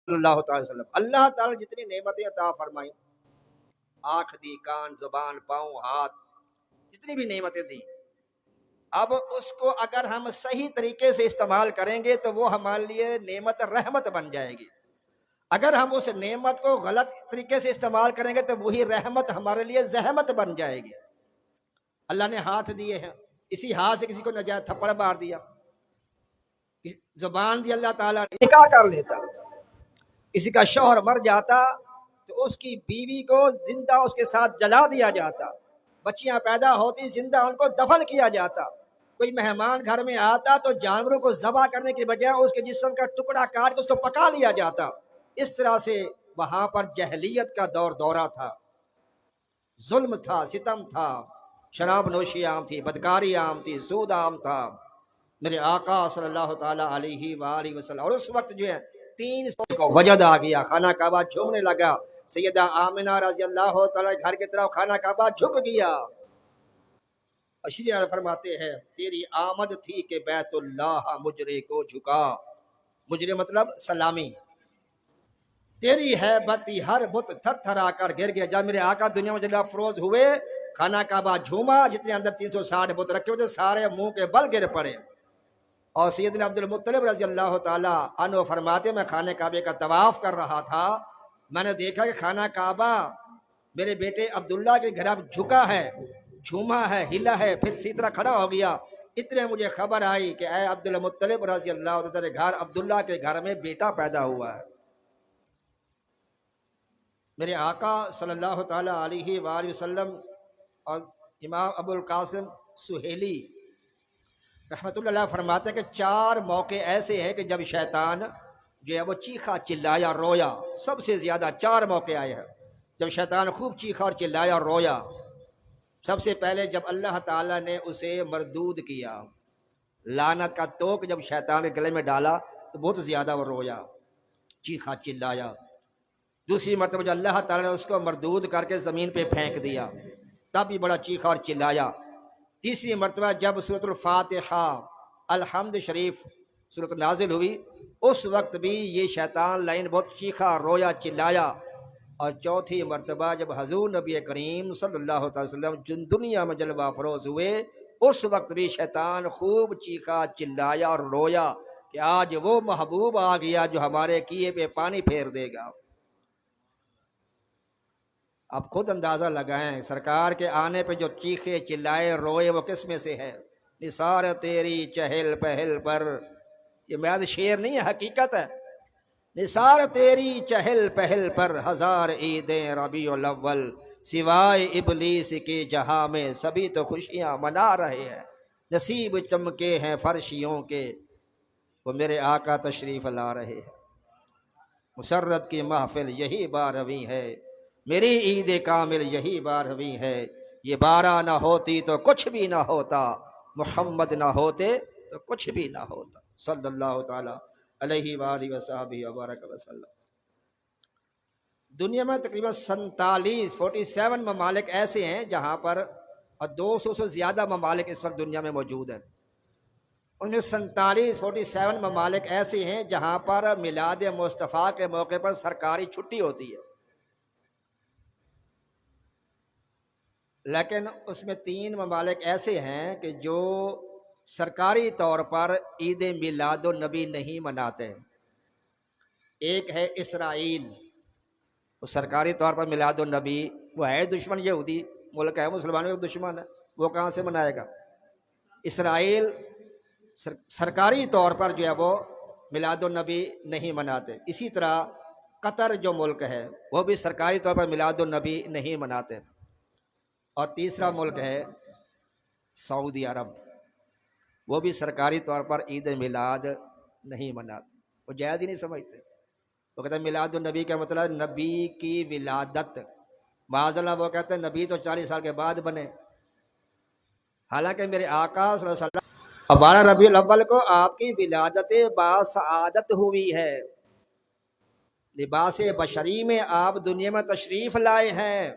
صلی اللہ تعالی وسلم۔ اللہ تعالی جتنی نعمتیں عطا فرمائیں، آنکھ دی، کان، زبان، پاؤں، ہاتھ، جتنی بھی نعمتیں دی، اب اس کو اگر ہم صحیح طریقے سے استعمال کریں گے تو وہ ہمارے لیے نعمت رحمت بن جائے گی۔ اگر ہم اس نعمت کو غلط طریقے سے استعمال کریں گے تو وہی رحمت ہمارے لیے زحمت بن جائے گی۔ اللہ نے ہاتھ دیے ہیں، اسی ہاتھ سے کسی کو ناجائز تھپڑ مار دیا، زبان دی اللہ تعالیٰ نے، نکاح کر لیتا، کسی کا شوہر مر جاتا تو اس کی بیوی کو زندہ اس کے ساتھ جلا دیا جاتا، بچیاں پیدا ہوتی زندہ ان کو دفن کیا جاتا، کوئی مہمان گھر میں آتا تو جانوروں کو ذبح کرنے کی بجائے اس کے جسم کا ٹکڑا کاٹ کے اس کو پکا لیا جاتا۔ اس طرح سے وہاں پر جہلیت کا دورہ تھا، ظلم تھا، ستم تھا، شراب نوشی عام تھی، بدکاری عام تھی، سود عام تھا۔ میرے آقا صلی اللہ تعالیٰ علیہ وآلہ وسلم، اور اس وقت جو ہے 300 کو وجد آ گیا، خانہ کعبہ جھومنے لگا، سیدہ آمنہ رضی اللہ تعالیٰ گھر کی طرف خانہ کعبہ جھک گیا۔ اشریہ فرماتے ہیں تیری آمد تھی کہ بیت اللہ مجرے کو جھکا، مجرے مطلب سلامی، تیری ہیبتی ہر بت تھر تھرا کر گر گیا۔ جب میرے آقا دنیا میں جلوہ افروز ہوئے، خانہ کعبہ جھوما، جتنے اندر 360 بت رکھے ہوئے تھے سارے منہ کے بل گر پڑے۔ اور سیدنا عبد المطلب رضی اللہ تعالیٰ عنہ فرماتے میں خانہ کعبے کا طواف کر رہا تھا، میں نے دیکھا کہ خانہ کعبہ میرے بیٹے عبداللہ کے گھر اب جھکا ہے، جھوما ہے، ہلا ہے، پھر اسی طرح کھڑا ہو گیا۔ اتنے مجھے خبر آئی کہ اے عبد المطلب رضی اللہ تعالیٰ گھر عبداللہ کے گھر میں بیٹا پیدا ہوا ہے۔ میرے آقا صلی اللہ تعالیٰ علیہ وآلہ وسلم اور امام ابو القاسم سہیلی رحمۃ اللہ علیہ فرماتے ہیں کہ 4 موقع ایسے ہیں کہ جب شیطان جو ہے وہ چیخا چلایا رویا، سب سے زیادہ 4 موقع آئے ہیں جب شیطان خوب چیخا اور چلایا اور رویا۔ سب سے پہلے جب اللہ تعالیٰ نے اسے مردود کیا، لعنت کا توق جب شیطان کے گلے میں ڈالا تو بہت زیادہ وہ رویا، چیخا چلایا۔ دوسری مرتبہ جو اللہ تعالیٰ نے اس کو مردود کر کے زمین پہ پھینک دیا، تب بھی بڑا چیخا اور چلایا۔ تیسری مرتبہ جب سورۃ الفاتحہ الحمد شریف سورۃ نازل ہوئی، اس وقت بھی یہ شیطان لعین بہت چیخا رویا چلایا۔ اور چوتھی مرتبہ جب حضور نبی کریم صلی اللہ تعالی وسلم جن دنیا میں جلوہ افروز ہوئے، اس وقت بھی شیطان خوب چیخا چلایا اور رویا کہ آج وہ محبوب آ گیا جو ہمارے کیے پہ پانی پھیر دے گا۔ اب خود اندازہ لگائیں سرکار کے آنے پہ جو چیخے چلائے روئے وہ کس میں سے ہے؟ نثار تیری چہل پہل پر، یہ محض شعر نہیں ہے، حقیقت ہے۔ نثار تیری چہل پہل پر ہزار عیدیں ربیع الاول، سوائے ابلیس کے جہاں میں سبھی تو خوشیاں منا رہے ہیں، نصیب چمکے ہیں فرشیوں کے وہ میرے آقا تشریف لا رہے ہیں۔ مسرت کی محفل یہی 12ویں ہے، میری عید کامل یہی 12ویں ہے، یہ 12 نہ ہوتی تو کچھ بھی نہ ہوتا، محمد نہ ہوتے تو کچھ بھی نہ ہوتا، صلی اللہ تعالیٰ علیہ وآلہ وصحبہ وبارک وسلم۔ دنیا میں تقریباً 47 ممالک ایسے ہیں جہاں پر، اور 200 سے زیادہ ممالک اس وقت دنیا میں موجود ہیں، ان میں 47 ممالک ایسے ہیں جہاں پر میلاد مصطفیٰ کے موقع پر سرکاری چھٹی ہوتی ہے، لیکن اس میں 3 ممالک ایسے ہیں کہ جو سرکاری طور پر عید میلاد النبی نہیں مناتے۔ ایک ہے اسرائیل، وہ سرکاری طور پر میلاد النبی، وہ ہے دشمن، یہودی ملک ہے، مسلمانوں کا دشمن ہے، وہ کہاں سے منائے گا؟ اسرائیل سرکاری طور پر جو ہے وہ میلاد النبی نہیں مناتے۔ اسی طرح قطر جو ملک ہے وہ بھی سرکاری طور پر میلاد النبی نہیں مناتے۔ اور تیسرا ملک ہے سعودی عرب، وہ بھی سرکاری طور پر عید میلاد نہیں مناتے، وہ جائز ہی نہیں سمجھتے۔ وہ کہتے ہیں میلاد النبی کا مطلب نبی کی ولادت، معاذ اللہ وہ کہتے ہیں نبی تو 40 سال کے بعد بنے، حالانکہ میرے آقا صلی اللہ علیہ وسلم 12 ربیع الاول کو آپ کی ولادت باسعادت ہوئی ہے، لباس بشری میں آپ دنیا میں تشریف لائے ہیں۔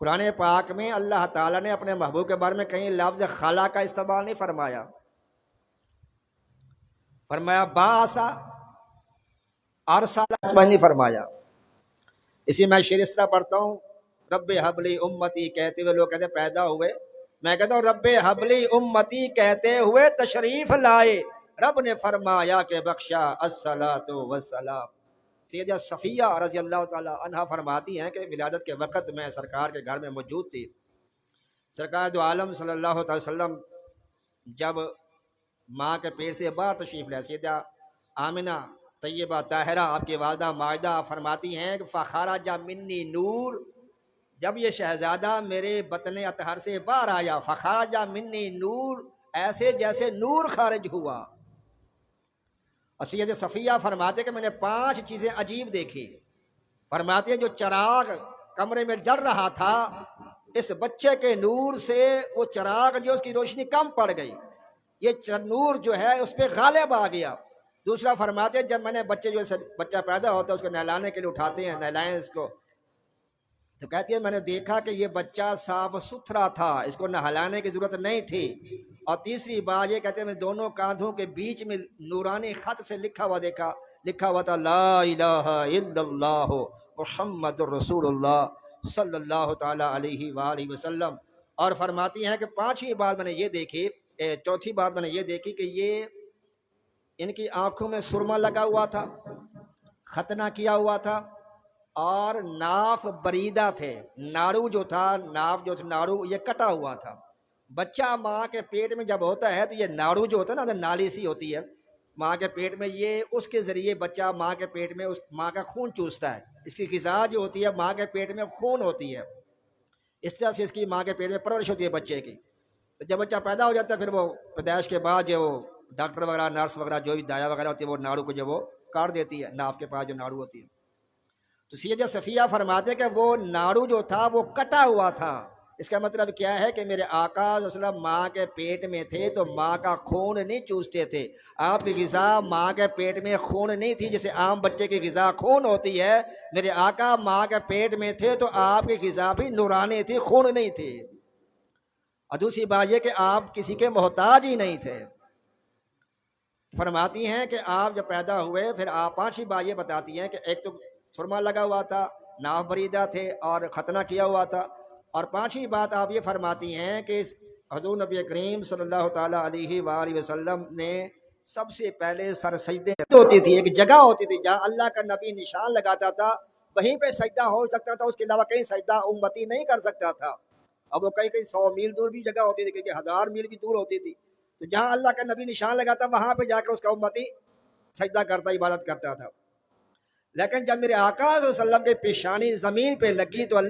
قرآن پاک میں اللہ تعالیٰ نے اپنے محبوب کے بارے میں کہیں لفظ خلا کا استعمال نہیں فرمایا، فرمایا باسا، ارسالہ نہیں فرمایا. اسی میں شعر اس طرح پڑھتا ہوں، رب حبلی امتی کہتے ہوئے لوگ کہتے ہیں پیدا ہوئے، میں کہتا ہوں رب حبلی امتی کہتے ہوئے تشریف لائے، رب نے فرمایا کہ بخشا الصلاۃ والسلام. سیدہ صفیہ رضی اللہ تعالی عنہا فرماتی ہیں کہ ولادت کے وقت میں سرکار کے گھر میں موجود تھی. سرکار دو عالم صلی اللہ علیہ وسلم جب ماں کے پیٹ سے باہر تشریف لائے، سیدہ آمنہ طیبہ طاہرہ آپ کی والدہ ماجدہ فرماتی ہیں کہ فخرج منی نور، جب یہ شہزادہ میرے بطن اطہر سے باہر آیا، فخرج منی نور، ایسے جیسے نور خارج ہوا. اور سید صفیہ فرماتے کہ میں نے 5 چیزیں عجیب دیکھی. فرماتے جو چراغ کمرے میں جل رہا تھا، اس بچے کے نور سے وہ چراغ جو اس کی روشنی کم پڑ گئی، یہ نور جو ہے اس پہ غالب آ گیا. دوسرا فرماتے جب میں نے بچہ پیدا ہوتا ہے اس کو نہلانے کے لیے اٹھاتے ہیں، نہلائیں اس کو، تو کہتی ہے میں نے دیکھا کہ یہ بچہ صاف ستھرا تھا، اس کو نہلانے کی ضرورت نہیں تھی. اور تیسری بات یہ کہتے ہیں میں دونوں کاندھوں کے بیچ میں نورانی خط سے لکھا ہوا دیکھا، لکھا ہوا تھا لا الہ الا اللہ محمد الرسول اللہ صلی اللہ تعالی علیہ وآلہ وسلم. اور فرماتی ہیں کہ 5ویں بات میں نے یہ دیکھی، 4تھی بات میں نے یہ دیکھی کہ یہ ان کی آنکھوں میں سرما لگا ہوا تھا، ختنہ کیا ہوا تھا، اور ناف بریدہ تھے، ناڑو جو تھا، ناف جو تھا ناڑو یہ کٹا ہوا تھا. بچہ ماں کے پیٹ میں جب ہوتا ہے تو یہ ناڑو جو ہوتا ہے نا، نالی سی ہوتی ہے ماں کے پیٹ میں، یہ اس کے ذریعے بچہ ماں کے پیٹ میں اس ماں کا خون چوستا ہے. اس کی غذا جو ہوتی ہے ماں کے پیٹ میں خون ہوتی ہے، اس طرح سے اس کی ماں کے پیٹ میں پرورش ہوتی ہے بچے کی. تو جب بچہ پیدا ہو جاتا ہے پھر وہ پیدائش کے بعد جو ڈاکٹر وغیرہ نرس وغیرہ جو بھی دایا وغیرہ ہوتی ہے وہ ناڑو کو جو وہ کاٹ دیتی ہے، ناف کے پاس جو ناڑو ہوتی ہے. تو سیدہ صفیہ فرماتے کہ وہ ناڑو جو تھا وہ کٹا ہوا تھا. اس کا مطلب کیا ہے کہ میرے آقا صلی اللہ علیہ وسلم ماں کے پیٹ میں تھے تو ماں کا خون نہیں چوستے تھے. آپ کی غذا ماں کے پیٹ میں خون نہیں تھی، جیسے عام بچے کی غذا خون ہوتی ہے، میرے آقا ماں کے پیٹ میں تھے تو آپ کی غذا بھی نورانی تھی، خون نہیں تھی. اور دوسری بات یہ کہ آپ کسی کے محتاج ہی نہیں تھے. فرماتی ہیں کہ آپ جب پیدا ہوئے پھر آپ 5ویں بات یہ بتاتی ہیں کہ ایک تو سرما لگا ہوا تھا، ناف بریدہ تھے اور ختنہ کیا ہوا تھا. اور 5ویں بات آپ یہ فرماتی ہیں کہ حضور نبی کریم صلی اللہ تعالیٰ علیہ وآلہ وسلم نے سب سے پہلے سر سجدے ہوتی تھی، ایک جگہ ہوتی تھی جہاں اللہ کا نبی نشان لگاتا تھا، وہیں پہ سجدہ ہو سکتا تھا، اس کے علاوہ کہیں سجدہ امتی نہیں کر سکتا تھا. اب وہ کئی 100 میل دور بھی جگہ ہوتی تھی، کئی 1000 میل بھی دور ہوتی تھی. تو جہاں اللہ کا نبی نشان لگاتا وہاں پہ جا کے اس کا امتی سجدہ کرتا، عبادت کرتا تھا. لیکن جب میرے آقا صلی اللہ علیہ وسلم کی پیشانی زمین پہ لگی تو اللہ